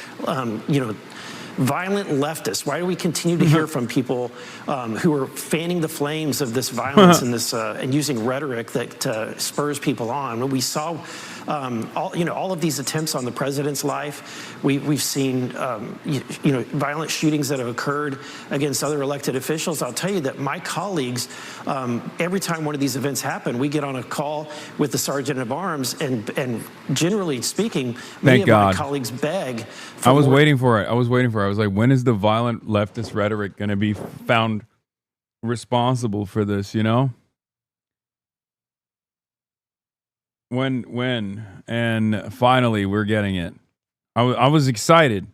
violent leftists? Why do we continue to hear from people who are fanning the flames of this violence and this and using rhetoric that spurs people on? When we saw all of these attempts on the president's life, we've seen violent shootings that have occurred against other elected officials. I'll tell you that my colleagues, every time one of these events happen, we get on a call with the sergeant of arms, and generally speaking, many of my colleagues beg. I was waiting for it. I was like, when is the violent leftist rhetoric going to be found responsible for this, When? And finally, we're getting it. I was excited.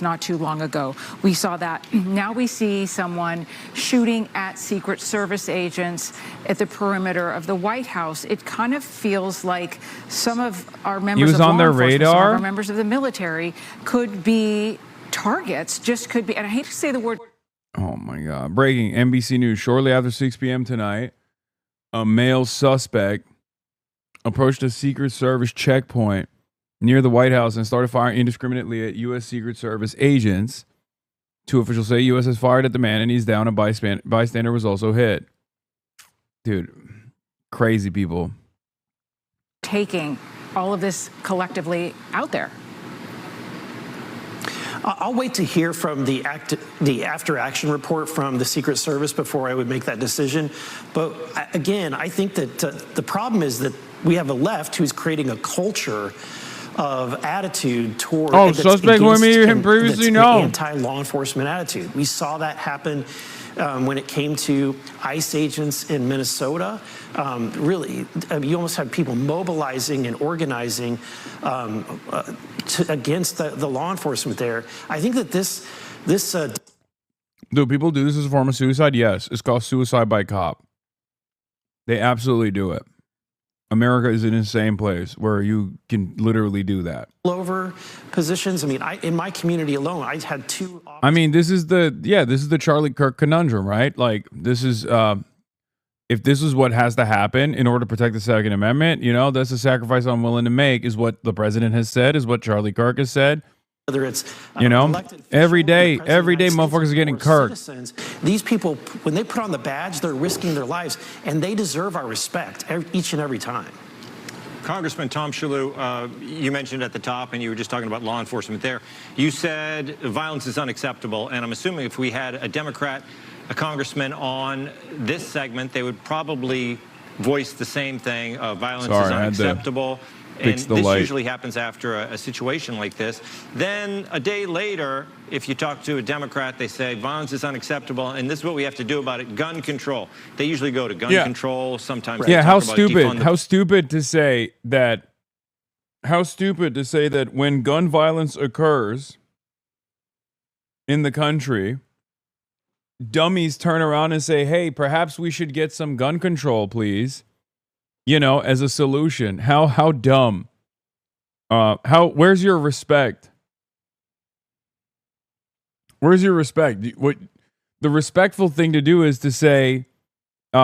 Not too long ago. We saw that. Now we see someone shooting at Secret Service agents at the perimeter of the White House. It kind of feels like some of our members of law enforcement, some of our members of the military could be targets, and I hate to say the word. Oh my God. Breaking NBC News. Shortly after 6 p.m. tonight, a male suspect approached a Secret Service checkpoint near the White House and started firing indiscriminately at U.S. Secret Service agents. Two officials say U.S. has fired at the man and he's down. A bystander was also hit. Dude, crazy people. Taking all of this collectively out there. I'll wait to hear from the after-action report from the Secret Service before I would make that decision. But again, I think that the problem is that we have a left who's creating a culture of attitude toward suspect whom we previously know. Anti-law enforcement attitude. We saw that happen when it came to ICE agents in Minnesota. Really, you almost had people mobilizing and organizing against the law enforcement there. I think that this. Do people do this as a form of suicide? Yes. It's called suicide by cop. They absolutely do it. America is an insane place where you can literally do that. Over positions. I mean, in my community alone, I had two. I mean, this is the Charlie Kirk conundrum, right? Like, this is if this is what has to happen in order to protect the Second Amendment, that's a sacrifice I'm willing to make, is what the president has said, is what Charlie Kirk has said. Whether it's every day motherfuckers are getting kirked. These people, when they put on the badge, they're risking their lives, and they deserve our respect each and every time. Congressman Tom Shalhoub, you mentioned at the top, and you were just talking about law enforcement there. You said violence is unacceptable, and I'm assuming if we had a Democrat, a congressman on this segment, they would probably voice the same thing. Violence is unacceptable. And this usually happens after a situation like this. Then a day later, if you talk to a Democrat, they say violence is unacceptable, and this is what we have to do about it: gun control. They usually go to gun control. Sometimes, how stupid to say that. How stupid to say that when gun violence occurs in the country, dummies turn around and say, "Hey, perhaps we should get some gun control, please." As a solution. How dumb. Where's your respect? Where's your respect? What the respectful thing to do is to say, we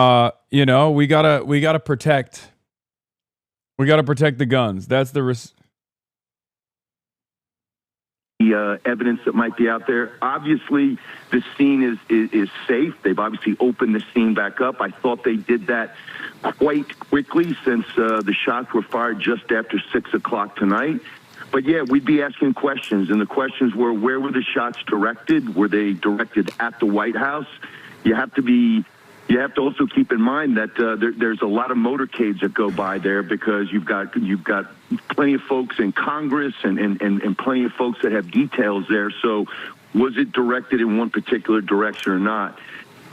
gotta protect the guns. That's the evidence that might be out there. Obviously, the scene is safe. They've obviously opened the scene back up. I thought they did that quite quickly since the shots were fired just after 6 o'clock tonight. But yeah, we'd be asking questions, and the questions were, where were the shots directed? Were they directed at the White House? You have to be You have to also keep in mind that there's a lot of motorcades that go by there because you've got plenty of folks in Congress and plenty of folks that have details there. So was it directed in one particular direction or not?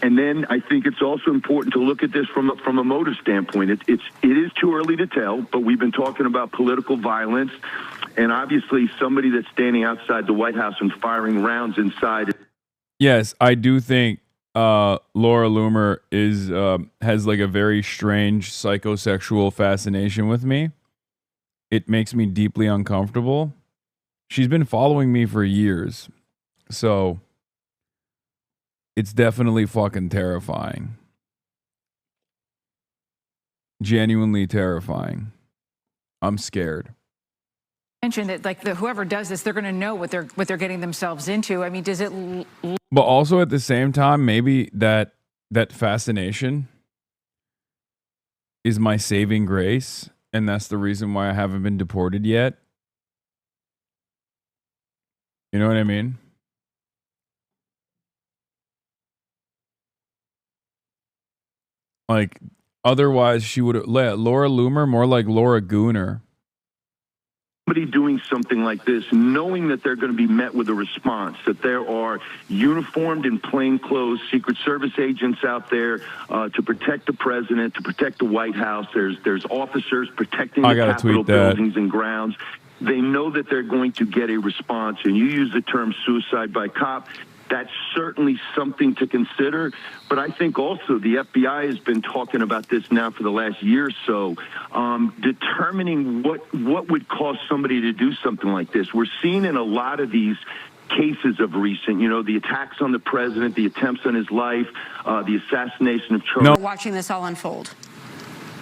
And then I think it's also important to look at this from a motive standpoint. It is too early to tell, but we've been talking about political violence, and obviously somebody that's standing outside the White House and firing rounds inside. Yes, I do think Laura Loomer has like a very strange psychosexual fascination with me. It makes me deeply uncomfortable. She's been following me for years, so it's definitely fucking terrifying. Genuinely terrifying. I'm scared. Mentioned that like whoever does this, they're going to know what they're getting themselves into. I mean, does it? But also at the same time, maybe that fascination is my saving grace, and that's the reason why I haven't been deported yet. You know what I mean? Like, otherwise she would have let Laura Loomer more like Laura Gooner. Somebody doing something like this, knowing that they're going to be met with a response, that there are uniformed and plainclothes Secret Service agents out there to protect the president, to protect the White House. There's officers protecting the Capitol buildings and grounds. They know that they're going to get a response. And you use the term suicide by cop. That's certainly something to consider. But I think also the FBI has been talking about this now for the last year or so, determining what would cause somebody to do something like this. We're seeing in a lot of these cases of recent, the attacks on the president, the attempts on his life, the assassination of Charles. We're watching this all unfold.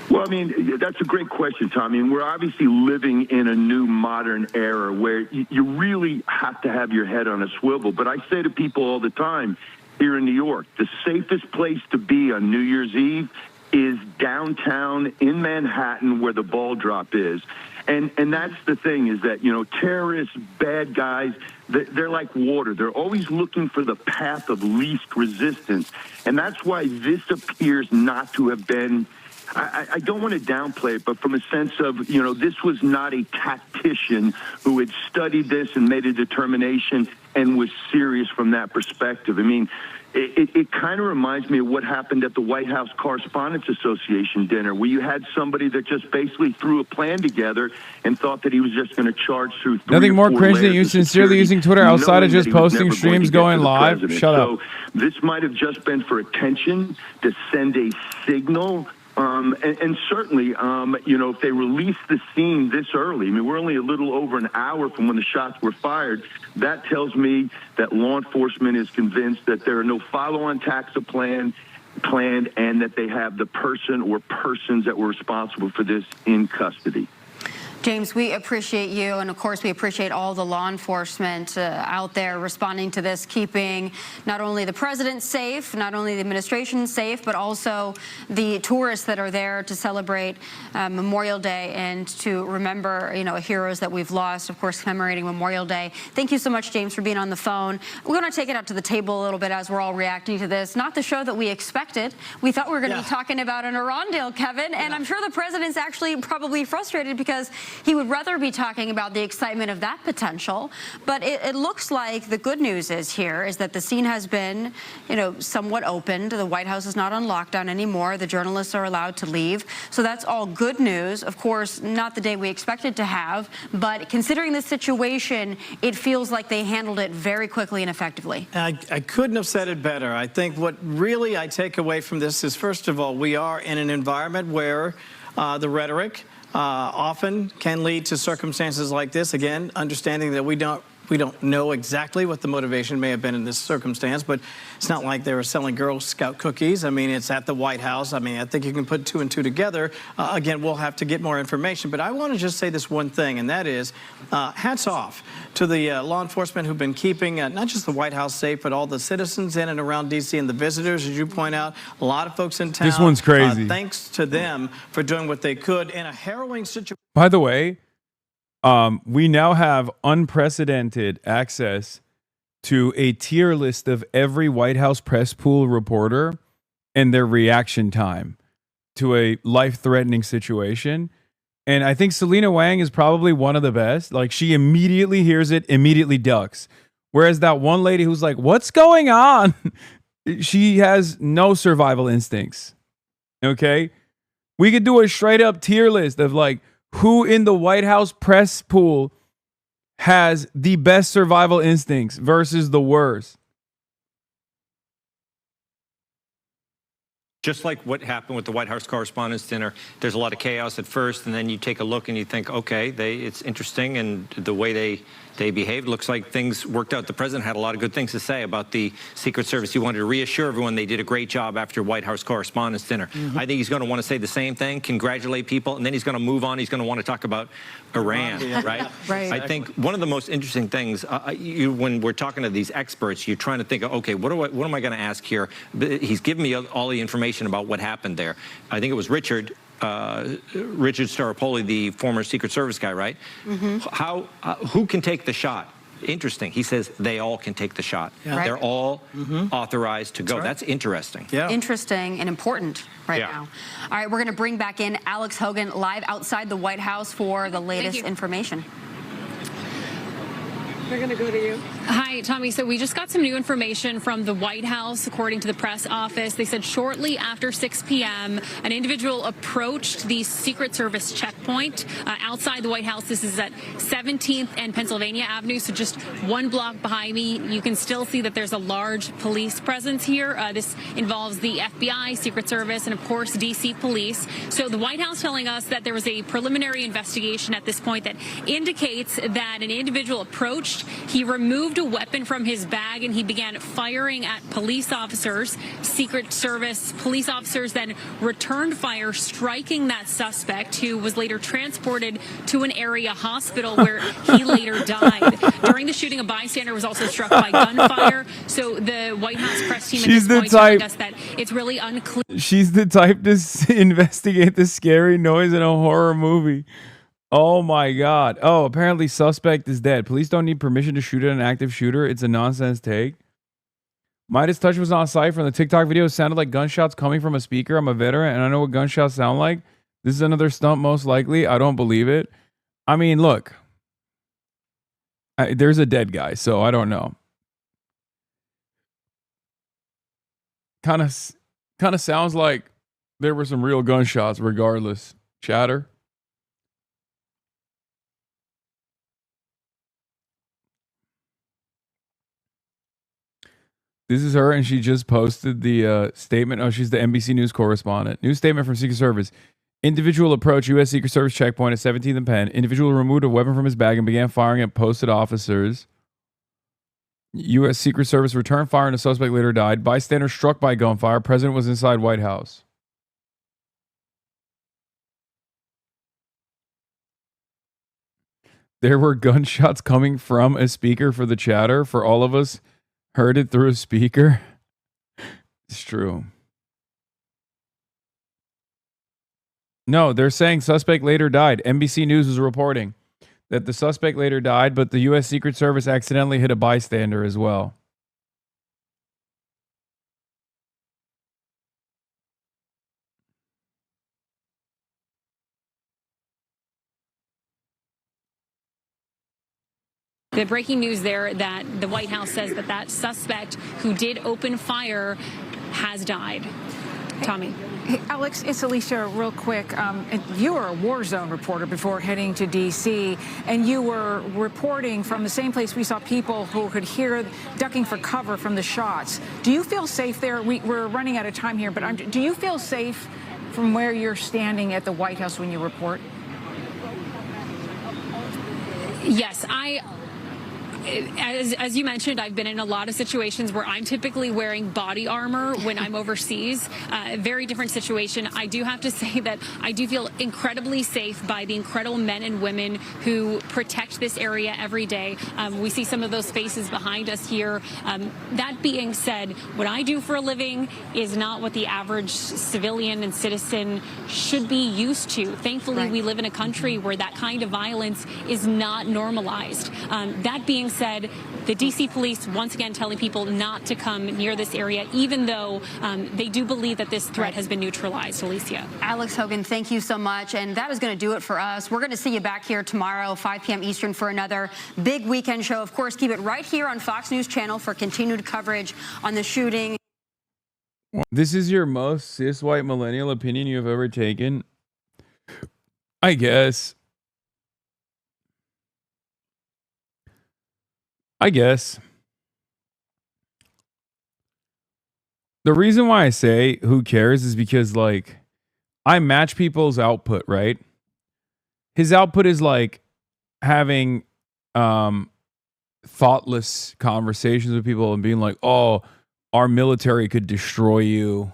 Well, I mean, that's a great question, Tom. I mean, we're obviously living in a new modern era where you really have to have your head on a swivel. But I say to people all the time here in New York, the safest place to be on New Year's Eve is downtown in Manhattan where the ball drop is. And that's the thing is that, terrorists, bad guys, they're like water. They're always looking for the path of least resistance. And that's why this appears not to have been, I don't want to downplay it, but from a sense of, this was not a tactician who had studied this and made a determination and was serious from that perspective. I mean, it kind of reminds me of what happened at the White House Correspondents Association dinner, where you had somebody that just basically threw a plan together and thought that he was just going to charge through Nothing more cringe than you sincerely using Twitter outside of just posting streams going live. Shut up. This might have just been for attention, to send a signal. And certainly, if they release the scene this early, I mean, we're only a little over an hour from when the shots were fired. That tells me that law enforcement is convinced that there are no follow-on attacks planned and that they have the person or persons that were responsible for this in custody. James, we appreciate you, and of course we appreciate all the law enforcement out there responding to this, keeping not only the president safe, not only the administration safe, but also the tourists that are there to celebrate Memorial Day and to remember, heroes that we've lost, of course, commemorating Memorial Day. Thank you so much, James, for being on the phone. We're going to take it out to the table a little bit as we're all reacting to this. Not the show that we expected. We thought we were going to be talking about an Iran deal, Kevin, and I'm sure the president's actually probably frustrated because he would rather be talking about the excitement of that potential. But it looks like the good news is that the scene has been, somewhat opened. The White House is not on lockdown anymore. The journalists are allowed to leave. So that's all good news. Of course, not the day we expected to have. But considering the situation, it feels like they handled it very quickly and effectively. I couldn't have said it better. I think what really I take away from this is, first of all, we are in an environment where the rhetoric often can lead to circumstances like this. Again, understanding that we don't know exactly what the motivation may have been in this circumstance, but it's not like they were selling Girl Scout cookies. I mean, it's at the White House. I mean, I think you can put two and two together. Again, we'll have to get more information, but I want to just say this one thing, and that is hats off to the law enforcement who've been keeping not just the White House safe, but all the citizens in and around D.C. and the visitors, as you point out, a lot of folks in town. This one's crazy. Thanks to them for doing what they could in a harrowing situation. By the way, we now have unprecedented access to a tier list of every White House press pool reporter and their reaction time to a life-threatening situation. And I think Selena Wang is probably one of the best. Like, she immediately hears it, immediately ducks. Whereas that one lady who's like, what's going on? She has no survival instincts. Okay? We could do a straight up tier list of like who in the White House press pool has the best survival instincts versus the worst. Just like what happened with the White House Correspondents' Dinner, there's a lot of chaos at first, and then you take a look and you think, okay, it's interesting, and the way they behaved looks like things worked out. The president had a lot of good things to say about the Secret Service. He wanted to reassure everyone they did a great job after White House Correspondents' Dinner. I think he's going to want to say the same thing, congratulate people, and then he's going to move on. He's going to want to talk about Iran, right? Right. I think one of the most interesting things, when we're talking to these experts, you're trying to think, okay, what am I going to ask here? He's given me all the information about what happened there. I think it was Richard Staropoli, the former Secret Service guy, right? Who can take the shot? Interesting. He says they all can take the shot. Yeah. Right. They're all authorized to go. That's interesting. Interesting and important now. All right, we're going to bring back in Alex Hogan live outside the White House for the latest information. They're going to go to you. Hi, Tommy. So we just got some new information from the White House, according to the press office. They said shortly after 6 p.m., an individual approached the Secret Service checkpoint outside the White House. This is at 17th and Pennsylvania Avenue, so just one block behind me. You can still see that there's a large police presence here. This involves the FBI, Secret Service, and, of course, D.C. police. So the White House telling us that there was a preliminary investigation at this point that indicates that an individual approached. He removed a weapon from his bag and he began firing at police officers. Secret Service police officers then returned fire, striking that suspect, who was later transported to an area hospital where he later died. During the shooting, a bystander was also struck by gunfire. So the White House press team at this point telling us that it's really unclear. She's the type to investigate the scary noise in a horror movie. Oh my God. Oh, apparently suspect is dead. Police don't need permission to shoot at an active shooter. It's a nonsense take. Midas Touch was on site from the TikTok video. It sounded like gunshots coming from a speaker. I'm a veteran and I know what gunshots sound like. This is another stunt, most likely. I don't believe it. I mean, look. There's a dead guy, so I don't know. Kind of sounds like there were some real gunshots regardless. Chatter. This is her, and she just posted the statement. Oh, she's the NBC News correspondent. New statement from Secret Service. Individual approached U.S. Secret Service checkpoint at 17th and Penn. Individual removed a weapon from his bag and began firing at posted officers. U.S. Secret Service returned fire and the suspect later died. Bystander struck by gunfire. President was inside White House. There were gunshots coming from a speaker for the chatter. For all of us heard it through a speaker. It's true. No, they're saying suspect later died. NBC News was reporting that the suspect later died, but the U.S. Secret Service accidentally hit a bystander as well. The breaking news there that the White House says that suspect who did open fire has died. Tommy. Hey, Alex, it's Alicia, real quick. You were a war zone reporter before heading to D.C., and you were reporting from the same place we saw people who could hear ducking for cover from the shots. Do you feel safe there? We're running out of time here, but do you feel safe from where you're standing at the White House when you report? Yes, as you mentioned, I've been in a lot of situations where I'm typically wearing body armor when I'm overseas. Very different situation. I do have to say that I do feel incredibly safe by the incredible men and women who protect this area every day. We see some of those faces behind us here. That being said, what I do for a living is not what the average civilian and citizen should be used to. Thankfully, we live in a country where that kind of violence is not normalized. That being said the D.C. police once again telling people not to come near this area, even though they do believe that this threat has been neutralized. Alicia. Alex Hogan, thank you so much. And that is going to do it for us. We're going to see you back here tomorrow, 5 p.m. Eastern, for another big weekend show. Of course, keep it right here on Fox News Channel for continued coverage on the shooting. This is your most cis white millennial opinion you have ever taken? I guess. The reason why I say who cares is because, like, I match people's output, right? His output is like having thoughtless conversations with people and being like, oh, our military could destroy you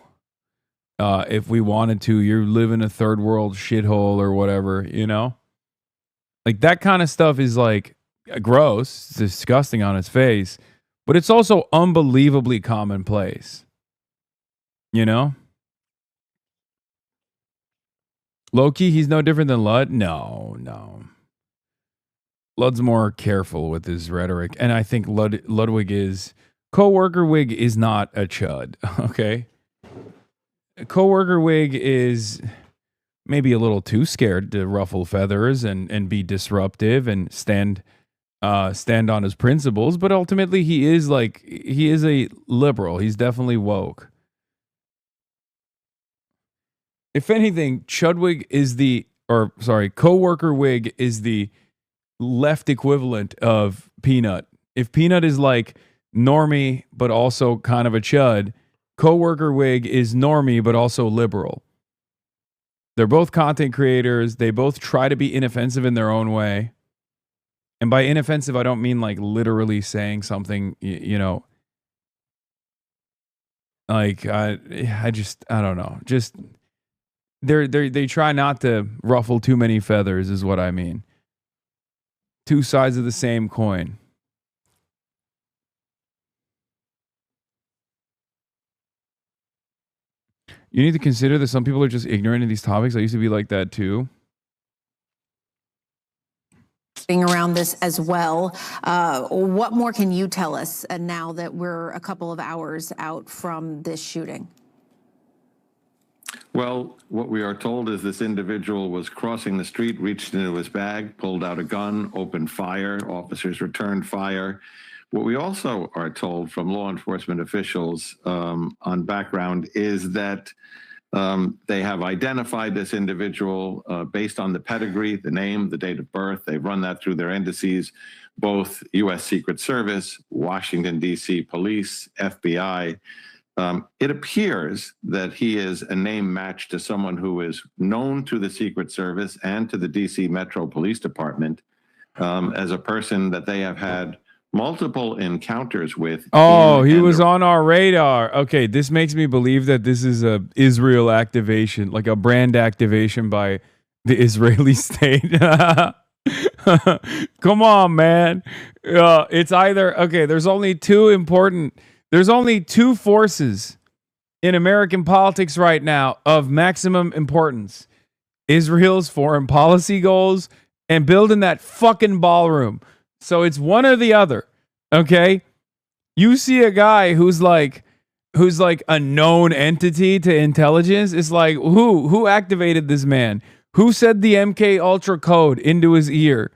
if we wanted to. You live in a third world shithole or whatever, you know? Like, that kind of stuff is like gross, it's disgusting on its face, but it's also unbelievably commonplace. You know? Loki, he's no different than Lud? No. Lud's more careful with his rhetoric, and I think Ludwig is... Coworker Wig is not a chud, okay? Coworker Wig is maybe a little too scared to ruffle feathers and be disruptive and stand on his principles, but ultimately he is a liberal. He's definitely woke. If anything, Coworker Wig is the left equivalent of Peanut. If Peanut is like normie, but also kind of a chud, Coworker Wig is normie, but also liberal. They're both content creators. They both try to be inoffensive in their own way. And by inoffensive, I don't mean like literally saying something, you know, like, I don't know. Just, they try not to ruffle too many feathers is what I mean. Two sides of the same coin. You need to consider that some people are just ignorant of these topics. I used to be like that too. Around this as well. What more can you tell us now that we're a couple of hours out from this shooting? Well, what we are told is this individual was crossing the street, reached into his bag, pulled out a gun, opened fire. Officers returned fire. What we also are told from law enforcement officials on background is that they have identified this individual based on the pedigree, the name, the date of birth. They've run that through their indices, both U.S. Secret Service, Washington, D.C. Police, FBI. It appears that he is a name match to someone who is known to the Secret Service and to the D.C. Metro Police Department as a person that they have had multiple encounters with. Oh, he was on our radar. Okay, this makes me believe that this is a Israel activation, like a brand activation by the Israeli state. Come on, man. It's either, okay, there's only two forces in American politics right now of maximum importance. Israel's foreign policy goals and building that fucking ballroom. So it's one or the other, okay? You see a guy who's like a known entity to intelligence. It's like, who activated this man? Who said the MK Ultra code into his ear?